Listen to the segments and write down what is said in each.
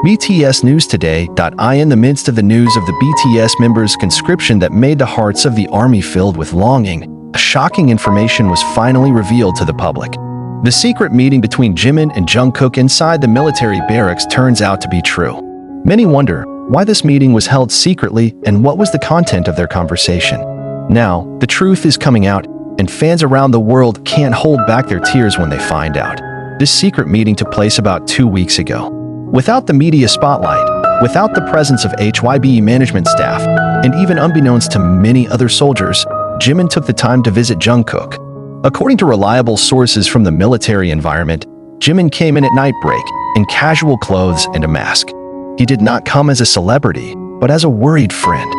BTS News Today. In the midst of the news of the BTS members' conscription that made the hearts of the army filled with longing, a shocking information was finally revealed to the public. The secret meeting between Jimin and Jungkook inside the military barracks turns out to be true. Many wonder why this meeting was held secretly and what was the content of their conversation. Now, the truth is coming out, and fans around the world can't hold back their tears when they find out. This secret meeting took place about 2 weeks ago. Without the media spotlight, without the presence of HYB management staff, and even unbeknownst to many other soldiers, Jimin took the time to visit Jungkook. According to reliable sources from the military environment, Jimin came in at night break in casual clothes and a mask. He did not come as a celebrity, but as a worried friend.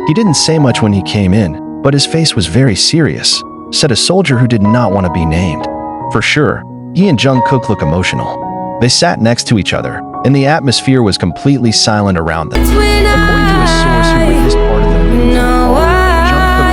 He didn't say much when he came in, but his face was very serious, said a soldier who did not want to be named. For sure, he and Jungkook look emotional. They sat next to each other, and the atmosphere was completely silent around them. According to a source who witnessed part of the meeting, Jungkook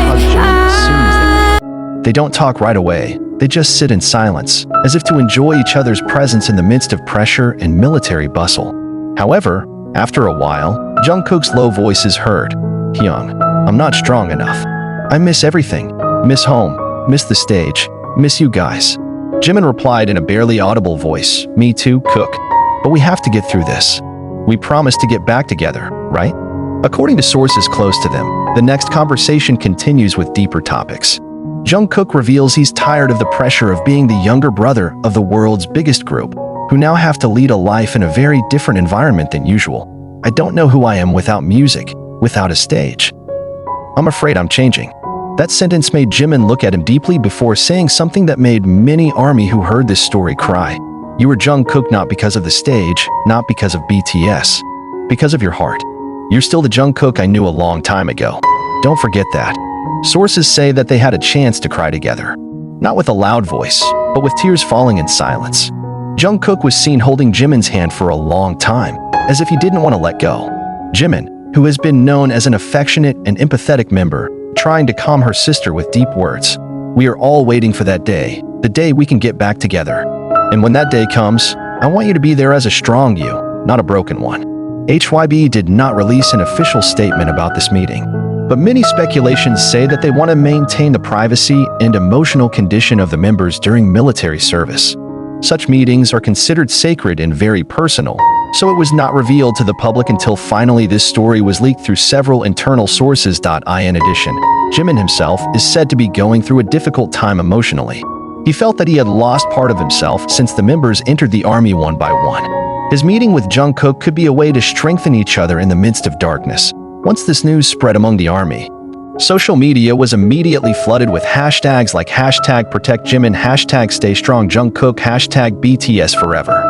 hugged Jimin as soon as they don't talk right away. They just sit in silence, as if to enjoy each other's presence in the midst of pressure and military bustle. However, after a while, Jungkook's low voice is heard. "Hyung, I'm not strong enough. I miss everything. Miss home, miss the stage, miss you guys." Jimin replied in a barely audible voice, "Me too, Cook. But we have to get through this. We promised to get back together, right?" According to sources close to them, the next conversation continues with deeper topics. Jungkook reveals he's tired of the pressure of being the younger brother of the world's biggest group, who now have to lead a life in a very different environment than usual. "I don't know who I am without music, without a stage. I'm afraid I'm changing." That sentence made Jimin look at him deeply before saying something that made many ARMY who heard this story cry. "You were Jungkook not because of the stage, not because of BTS, because of your heart. You're still the Jungkook I knew a long time ago. Don't forget that." Sources say that they had a chance to cry together, not with a loud voice, but with tears falling in silence. Jungkook was seen holding Jimin's hand for a long time, as if he didn't want to let go. Jimin, who has been known as an affectionate and empathetic member, trying to calm her sister with deep words. "We are all waiting for that day, the day we can get back together. And when that day comes, I want you to be there as a strong you, not a broken one." HYB did not release an official statement about this meeting, but many speculations say that they want to maintain the privacy and emotional condition of the members during military service. Such meetings are considered sacred and very personal, so it was not revealed to the public until finally this story was leaked through several internal sources. In addition, Jimin himself is said to be going through a difficult time emotionally. He felt that he had lost part of himself since the members entered the army one by one. His meeting with Jungkook could be a way to strengthen each other in the midst of darkness. Once this news spread among the army, social media was immediately flooded with hashtags like #ProtectJimin, #StayStrongJungkook, #BTSForever.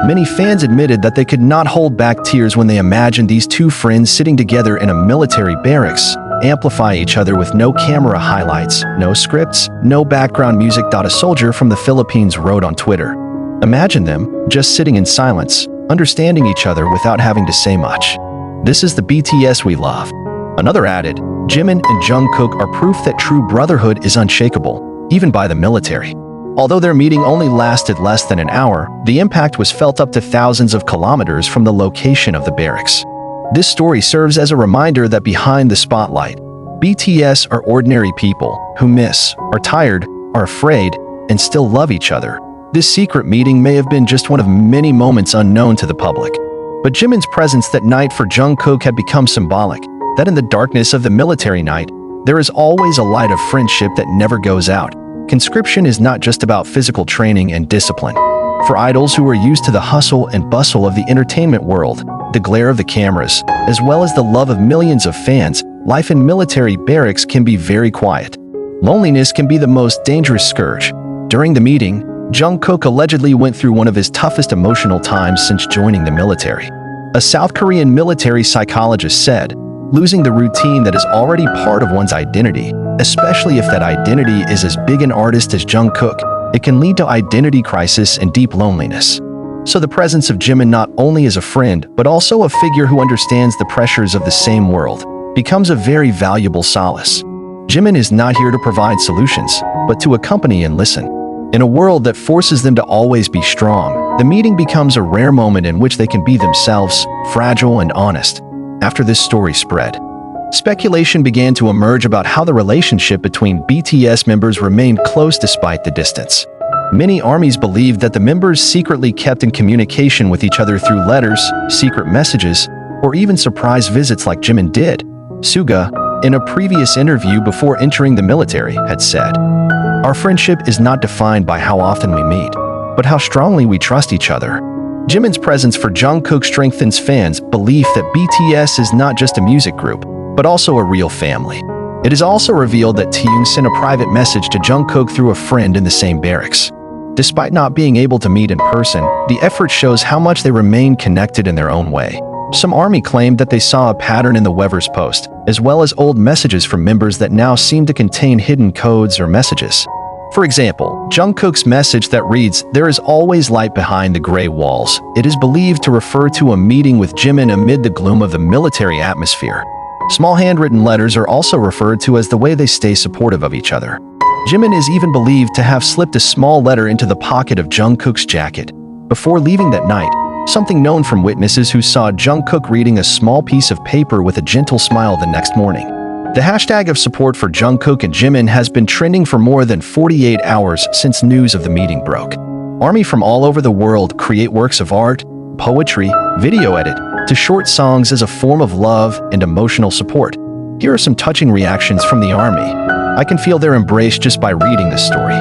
Many fans admitted that they could not hold back tears when they imagined these two friends sitting together in a military barracks, amplify each other with no camera highlights, no scripts, no background music. A soldier from the Philippines wrote on Twitter, "Imagine them just sitting in silence, understanding each other without having to say much. This is the BTS we love." Another added, "Jimin and Jungkook are proof that true brotherhood is unshakable, even by the military." Although their meeting only lasted less than an hour, the impact was felt up to thousands of kilometers from the location of the barracks. This story serves as a reminder that behind the spotlight, BTS are ordinary people who miss, are tired, are afraid, and still love each other. This secret meeting may have been just one of many moments unknown to the public. But Jimin's presence that night for Jungkook had become symbolic, that in the darkness of the military night, there is always a light of friendship that never goes out. Conscription is not just about physical training and discipline. For idols who are used to the hustle and bustle of the entertainment world, the glare of the cameras, as well as the love of millions of fans, life in military barracks can be very quiet. Loneliness can be the most dangerous scourge. During the meeting, Jungkook allegedly went through one of his toughest emotional times since joining the military. A South Korean military psychologist said, "Losing the routine that is already part of one's identity, especially if that identity is as big an artist as Jungkook, it can lead to identity crisis and deep loneliness." So the presence of Jimin not only as a friend, but also a figure who understands the pressures of the same world, becomes a very valuable solace. Jimin is not here to provide solutions, but to accompany and listen. In a world that forces them to always be strong, the meeting becomes a rare moment in which they can be themselves, fragile and honest. After this story spread, speculation began to emerge about how the relationship between BTS members remained close despite the distance. Many armies believed that the members secretly kept in communication with each other through letters, secret messages, or even surprise visits like Jimin did. Suga, in a previous interview before entering the military, had said, "Our friendship is not defined by how often we meet, but how strongly we trust each other." Jimin's presence for Jungkook strengthens fans' belief that BTS is not just a music group, but also a real family. It is also revealed that Taeyong sent a private message to Jungkook through a friend in the same barracks. Despite not being able to meet in person, the effort shows how much they remain connected in their own way. Some army claimed that they saw a pattern in the Wever's post, as well as old messages from members that now seem to contain hidden codes or messages. For example, Jungkook's message that reads, "There is always light behind the gray walls." It is believed to refer to a meeting with Jimin amid the gloom of the military atmosphere. Small handwritten letters are also referred to as the way they stay supportive of each other. Jimin is even believed to have slipped a small letter into the pocket of Jungkook's jacket before leaving that night, something known from witnesses who saw Jungkook reading a small piece of paper with a gentle smile the next morning. The hashtag of support for Jungkook and Jimin has been trending for more than 48 hours since news of the meeting broke. Army from all over the world create works of art, poetry, video edit, to short songs as a form of love and emotional support. Here are some touching reactions from the army. I can feel their embrace just by reading this story.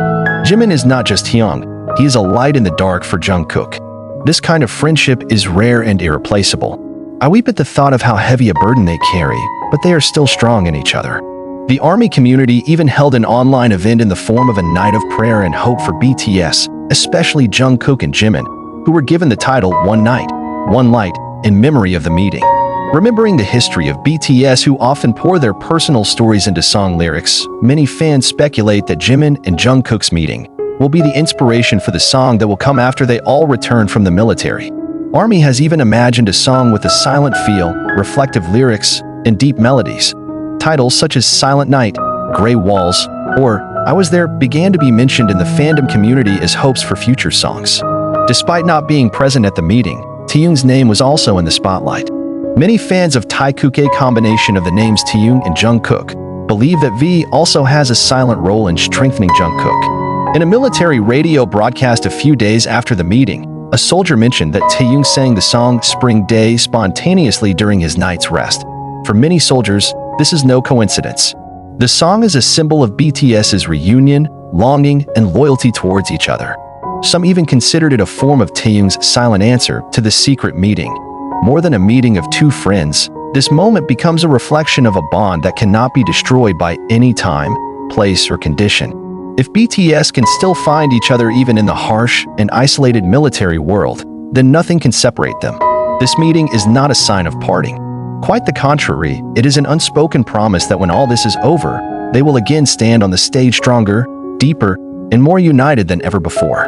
Jimin is not just young, he is a light in the dark for Jungkook. This kind of friendship is rare and irreplaceable. I weep at the thought of how heavy a burden they carry, but they are still strong in each other. The army community even held an online event in the form of a night of prayer and hope for BTS, especially Jungkook and Jimin, who were given the title One Night, One Light in memory of the meeting. Remembering the history of BTS, who often pour their personal stories into song lyrics, many fans speculate that Jimin and Jungkook's meeting will be the inspiration for the song that will come after they all return from the military. ARMY has even imagined a song with a silent feel, reflective lyrics, and deep melodies. Titles such as Silent Night, Gray Walls, or I Was There began to be mentioned in the fandom community as hopes for future songs. Despite not being present at the meeting, Taeyong's name was also in the spotlight. Many fans of Taekuke combination of the names Taeyong and Jungkook believe that V also has a silent role in strengthening Jungkook. In a military radio broadcast a few days after the meeting, a soldier mentioned that Taeyong sang the song Spring Day spontaneously during his night's rest. For many soldiers, this is no coincidence. The song is a symbol of BTS's reunion, longing, and loyalty towards each other. Some even considered it a form of Taeyong's silent answer to the secret meeting. More than a meeting of two friends, this moment becomes a reflection of a bond that cannot be destroyed by any time, place, or condition. If BTS can still find each other even in the harsh and isolated military world, then nothing can separate them. This meeting is not a sign of parting. Quite the contrary, it is an unspoken promise that when all this is over, they will again stand on the stage stronger, deeper, and more united than ever before.